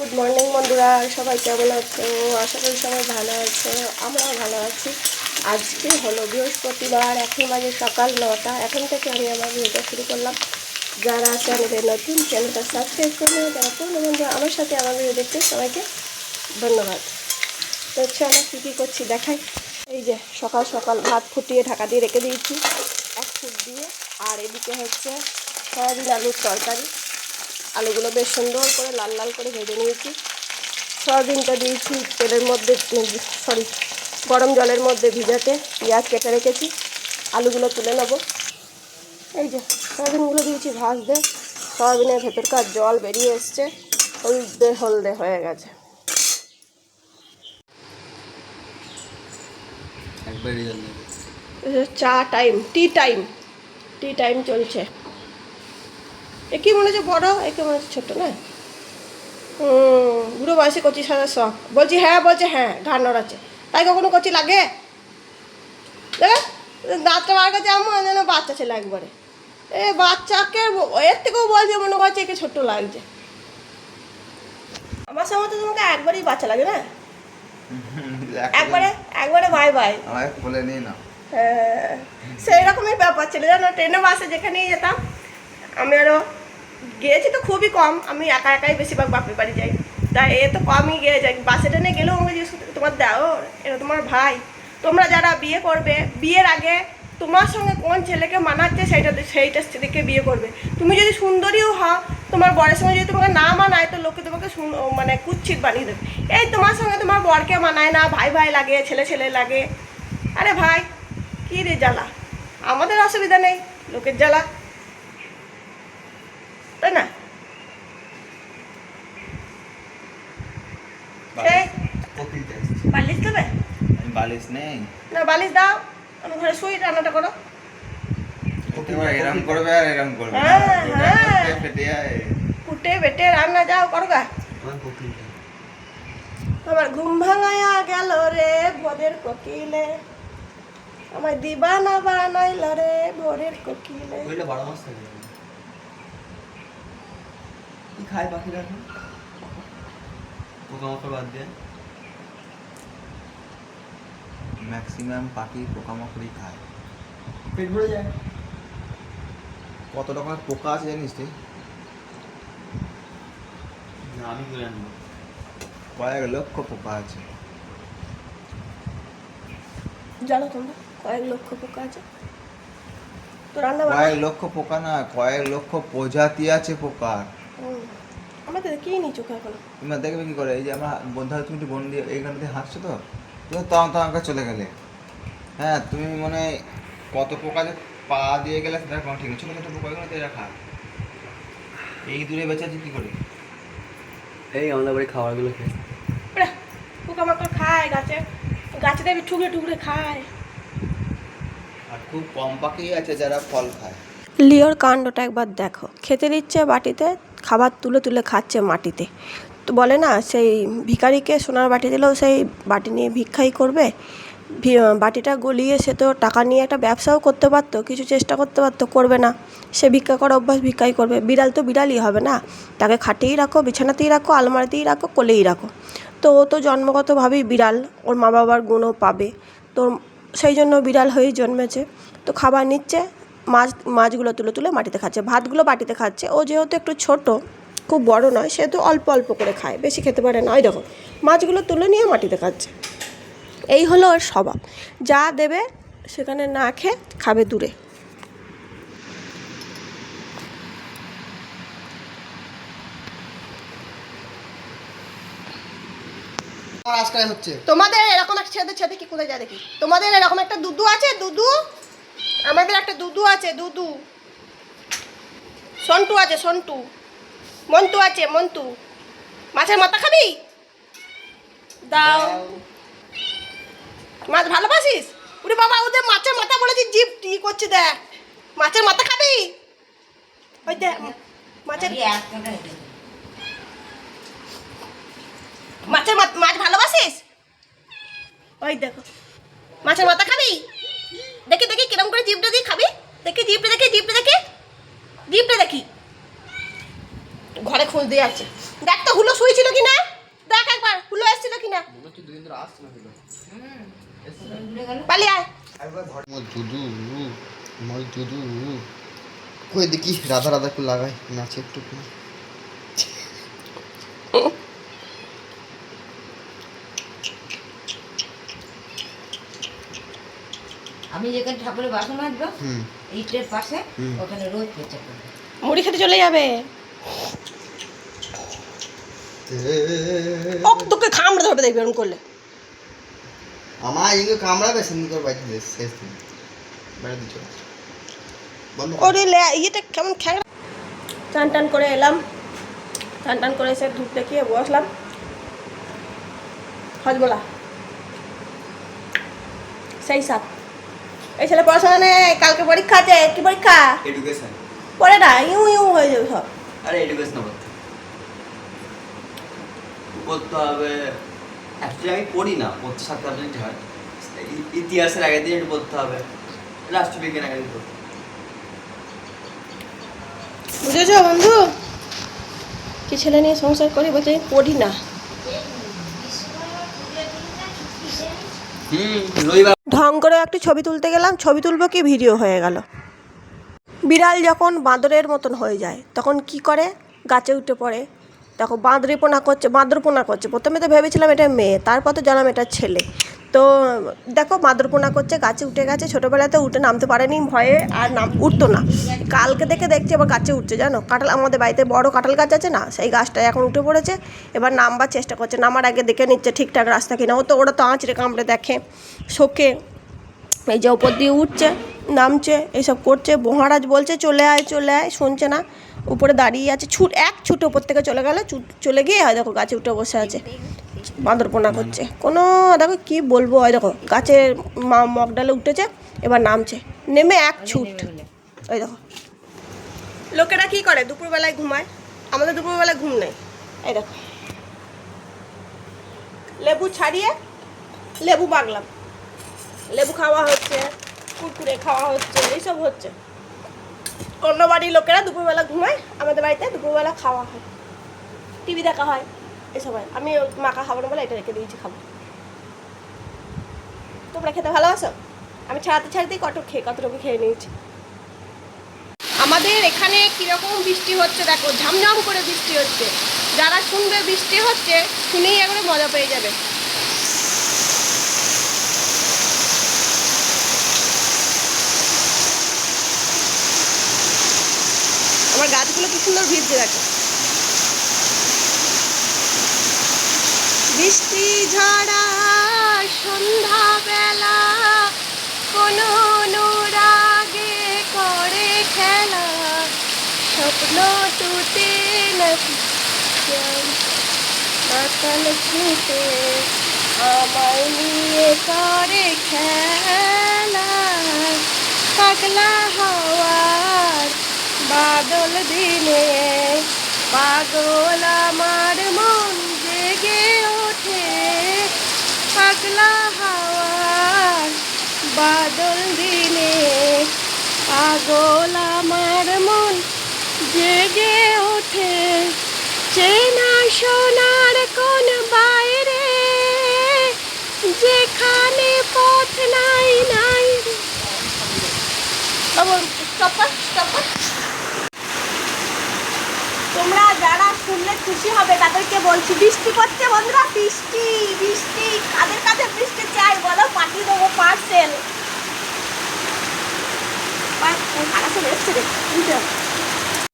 Good morning বন্ধুরা, সবাই কেমন আছো? আশা করি সবাই ভালো আছো, আমরাও ভালো আছি। আজকে হলো বৃহস্পতিবার, এখন বাজে সকাল 9টা। এখন থেকে আমি আমার ভিডিওটা শুরু করলাম। যারা চ্যানেলে নতুন, চ্যানেলটা সাবস্ক্রাইব করে নেবে। যারা পুরনো বন্ধু আমার সাথে আমার ভিডিও দেখতে, সবাইকে ধন্যবাদ। তো চলো কী কী করছি দেখাই। এই যে সকাল সকাল ভাত ফুটিয়ে ঢাকা দিয়ে রেখে দিয়েছি 1 ফুট দিয়ে। আর এদিকে হচ্ছে সয়াবিন আলুর তরকারি। আলুগুলো বেশ সুন্দর করে লাল লাল করে ভেজে নিয়েছি। সয়াবিনটা দিয়েছি তেলের মধ্যে, গরম জলের মধ্যে ভিজাতে। পেঁয়াজ কেটে রেখেছি, আলুগুলো তুলে নেবো। এই যে সয়াবিনগুলো দিয়েছি ভাজতে। সয়াবিনের ভেতরকার জল বেরিয়ে এসছে, হলদে হলদে হয়ে গেছে। চা টাইম, টি টাইম চলছে। এ কি মনে হচ্ছে বড়, একে মনে হচ্ছে ছোটো না? বুড়ো বয়সে কচি সাজার শখ। বলছি হ্যাঁ, ঘাড় নড়াচ্ছে। তাই কখনো কচি লাগে? দেখ দাঁতটা বার কাছে আমার যেন বাচ্চা ছেলে একবারে। বাচ্চাকে এর থেকেও বলছে মনে করছে একে ছোট্ট লাগছে। আমার সময় তো তোমাকে একবারই বাচ্চা লাগে না? একবারে বাই বলে নিয়ে না। হ্যাঁ, সেই রকমই ব্যাপার ছিল জানো। ট্রেনে বাসে যেখানেই যেতাম, আমি আরও গিয়েছি তো খুবই কম। আমি একাই বেশিরভাগ বাপের বাড়ি যাই, তাই এ তো কমই গিয়ে যাই। বাসে ট্রেনে গেলেও আমাকে জিজ্ঞেস করতে, তোমার দাও এটা তোমার ভাই? তোমরা যারা বিয়ে করবে, বিয়ের আগে তোমার সঙ্গে কোন ছেলেকে মানাচ্ছে সেইটা স্ত্রীকে বিয়ে করবে। তুমি যদি সুন্দরীও হও, তোমার বরের সঙ্গে যদি তোমাকে না মানায়, তো লোকে তোমাকে মানে কুৎসিত বানিয়ে দেবে। এই তোমার সঙ্গে তোমার বরকে মানায় না, ভাই লাগে, ছেলে লাগে। আরে ভাই, কী রে জ্বালা! আমাদের অসুবিধা নেই, লোকের জ্বালা, তাই না? বালিশ দেবে? বালিশ নেই না, বালিশ দাও, আমি ঘরে শুই, রান্নাটা করো। এরকম করবে আর এরকম করবে। কুটে বেটে রান্না যাও করো গা। আমার ঘুম ভাঙায়া গেল রে ভোরের কোকিলে, আমার দিবানা বানাইল রে ভোরের কোকিলে। কি খায় পাখিরা এখন? পোকামাকড় বাদ দিয়ে ম্যাক্সিমাম পাখি পোকামাকড়ই খায়, পেট ভরে যায়। কত রকমের পোকা আছে জানিস তুই? আমি জানি, কয়েক লক্ষ পোকা আছে। জানো তোমরা কয়েক লক্ষ পোকা আছে? তো রান্না কয়েক লক্ষ পোকা না, কয়েক লক্ষ প্রজাতি আছে পোকার। আমাদের কি নি চোখে এখনো। তোমরা দেখবে কি করে, এই যে আমরা বন্ধু, তুমি একটু বন দিয়ে এইখান দিয়ে হাসছো তো, তুমি তোমাকে চলে গেলে। হ্যাঁ, তুমি মনে কত পোকা যে পা দিয়ে গেলে সেটা কোনো ঠিক নেই। ছোটো ছোটো পোকাগুলো তো এরা খায়। এই দূরে বেঁচে আছে কী করে? এই আমাদের বাড়ি খাবারগুলো খেয়ে পোকামাকড় খায়, গাছে দেখবি ঠুকরে খায়। আর খুব কম পাখি আছে যারা ফল খায়। লিওর কাণ্ডটা একবার দেখো। খেতে দিচ্ছে বাটিতে, খাবার তুলে খাচ্ছে মাটিতে। তো বলে না, সেই ভিখারিকে সোনার বাটি দিলেও সেই বাটি নিয়ে ভিক্ষাই করবে। বাটিটা গলিয়ে সে তো টাকা নিয়ে একটা ব্যবসাও করতে পারতো, কিছু চেষ্টা করতে পারতো, করবে না। সে ভিক্ষা করার অভ্যাস, ভিক্ষাই করবে। বিড়াল তো বিড়ালই হবে না, তাকে খাটেই রাখো, বিছানাতেই রাখো, আলমারিতেই রাখো, কোলেই রাখো। তো ও তো জন্মগতভাবেই বিড়াল, ওর মা বাবার গুণও পাবে, তো সেই জন্য বিড়াল হয়েই জন্মেছে। তো খাবার নিচ্ছে, মাছগুলো তুলে মাটিতে খাচ্ছে, ভাতগুলো বাটিতে খাচ্ছে। ও যেহেতু একটু ছোট, খুব বড় নয়, সেহেতু অল্প অল্প করে খায়, বেশি খেতে পারে না। ওই দেখো মাছগুলো তুলে নিয়ে মাটিতে খাচ্ছে। এই হলো ওর স্বভাব। যা দেবে সেখানে না খেয়ে খাবে দূরে। তোমাদের এরকম একটা ছেদে কি কোথায় যায় দেখি? তোমাদের এরকম একটা দুদু আছে, দুদু। আমাদের একটা দুদু আছে, দুদু। সন্টু আছে, সন্টু। মন্টু আছে, মন্টু। মাছের মাথা খাবি? দাও। মাছ ভালোবাসিস? ওরে বাবা, ওদের মাছের মাথা বলেছি, জিভ টি করছে দেখ। মাছের মাথা খাবি? ওই দেখ মাছ ভালোবাসিস? ওই দেখো মাছের মাথা খাবি? দেখি কিরম করে জিভটা দিয়ে খাবি। দেখি জিভটা দেখি। ঘরে খুঁজতে যাচ্ছে। দেখ তো হুলো শুয়েছিল কি না। দুদিন ধরে আসছে না কিন্তু পালিয়ে আয়। কই দেখি রাধা রাধা একটু লাগাই নাচে একটু আমি যেখানে ঠাকুরের বাসন মাজবো ইটের পাশে ওখানে রোজ পেঁচা করবে। মুড়ি খেতে চলে যাবে। ও তোকে খামড়ে ধরবে দেখবি এরকম করলে। আমার এগুলো কামড়াবে সুন্দর বাইরে শেষ দিন বাইরে দিচ্ছ বন্ধ ওরে ইয়েটা কেমন খ্যাংরা। চান টান করে এলাম, চান টান করে এসে ধূপ দেখিয়ে বসলাম। হজবলা সেই সাত। এই ছেলে পড়াশোনা নেই, কালকে পরীক্ষা আছে। কি পরীক্ষা? এডুকেশন পড়ে না, ইউ ইউ হয়ে যাবে সব। আরে এডুকেশন পড়তে হবে অ্যাকচুয়ালি আমি পড়ি না, পড়তে সাথে সাবজেক্ট হয়। ইতিহাসের আগের দিন পড়তে হবে, রাষ্ট্রবিজ্ঞান আগের দিন পড়তে হবে। বুঝেছো বন্ধু? কি ছেলে নিয়ে সংসার করি, বলছে আমি পড়ি না। রবিবার ঢং করে একটু ছবি তুলতে গেলাম, ছবি তুলবো কি ভিডিও হয়ে গেল। বিড়াল যখন বাঁদরের মতন হয়ে যায় তখন কি করে? গাছে উঠে পড়ে। দেখো বাঁদরিপোনা করছে, বাঁদরপোনা করছে। প্রথমে তো ভেবেছিলাম এটা মেয়ে, তারপর তো জানলাম এটা ছেলে। তো দেখো বাঁদরপোনা করছে, গাছে উঠে গেছে। ছোটোবেলাতে উঠে নামতে পারেনি ভয়ে, আর উঠতো না। কালকে থেকে দেখছি আবার গাছে উঠছে, জানো। কাঁঠাল, আমাদের বাড়িতে বড় কাঁঠাল গাছ আছে না, সেই গাছটায় এখন উঠে পড়েছে। এবার নামবার চেষ্টা করছে, নামার আগে দেখে নিচ্ছে ঠিকঠাক রাস্তা কিনা। ওরা তো আঁচড়ে কামড়ে দেখে, শোকে। এই যে ওপর দিয়ে উঠছে, নামছে, এইসব করছে। মহারাজ বলছে চলে আয় চলে আয়, শুনছে না। উপরে দাঁড়িয়ে আছে, ছুট ওপর থেকে চলে গেল। চলে গিয়ে হয় দেখো গাছে উঠে বসে আছে, বাঁদরপোনা করছে। কোনো দেখো কি বলবো, হয় দেখো গাছের মগডালে উঠেছে, এবার নামছে, নেমে এক ছুট। ওই দেখো লোকেরা কি করে, দুপুরবেলায় ঘুমায়, আমাদের দুপুরবেলায় ঘুম নেই। এই দেখো লেবু ছাড়িয়ে লেবু মাগলাম, লেবু খাওয়া হচ্ছে, কুরকুরে খাওয়া হচ্ছে, এইসব হচ্ছে। অন্য বাড়ির লোকেরা দুপুরবেলা ঘুমায়, আমাদের বাড়িতে দুপুরবেলা খাওয়া হয়, টিভি দেখা হয়, এসব হয়। আমি মাখা খাবো না বলে এটা রেখে দিয়েছি, খাবো। তোমরা খেতে ভালোবাসো? আমি ছাড়াতেই কতটুকু খেয়ে নিয়েছি। আমাদের এখানে কীরকম বৃষ্টি হচ্ছে দেখো, ঝামঝাম করে বৃষ্টি হচ্ছে। যারা শুনবে বৃষ্টি হচ্ছে, শুনেই একবারে মজা পেয়ে যাবে। আমার গাছগুলো কি সুন্দর ভিজছে দেখো। বৃষ্টি ঝরা সন্ধ্যাবেলা, কোনো অনুরাগে করে খেলা, স্বপ্ন টুটে নাকি মাতাল ছুটে আমায় নিয়ে করে খেলা। পাগলা হাওয়ার বাদল দিনে পাগল আমার মন জেগে ওঠে। পাগলা হাওয়ার বাদল দিনে পাগল আমার মন জেগে ওঠে। চেনা সোনার কোন বাইরে, যেখানে পথ নাই নাই। তোমরা যারা শুনলে খুশি হবে তাদেরকে বলছি, বৃষ্টি পড়ছে বন্ধুরা, বৃষ্টি বৃষ্টি। কাদের কাছে বৃষ্টি চাই বলো, পাঠিয়ে দেবো পার্সেল। এসছে রে।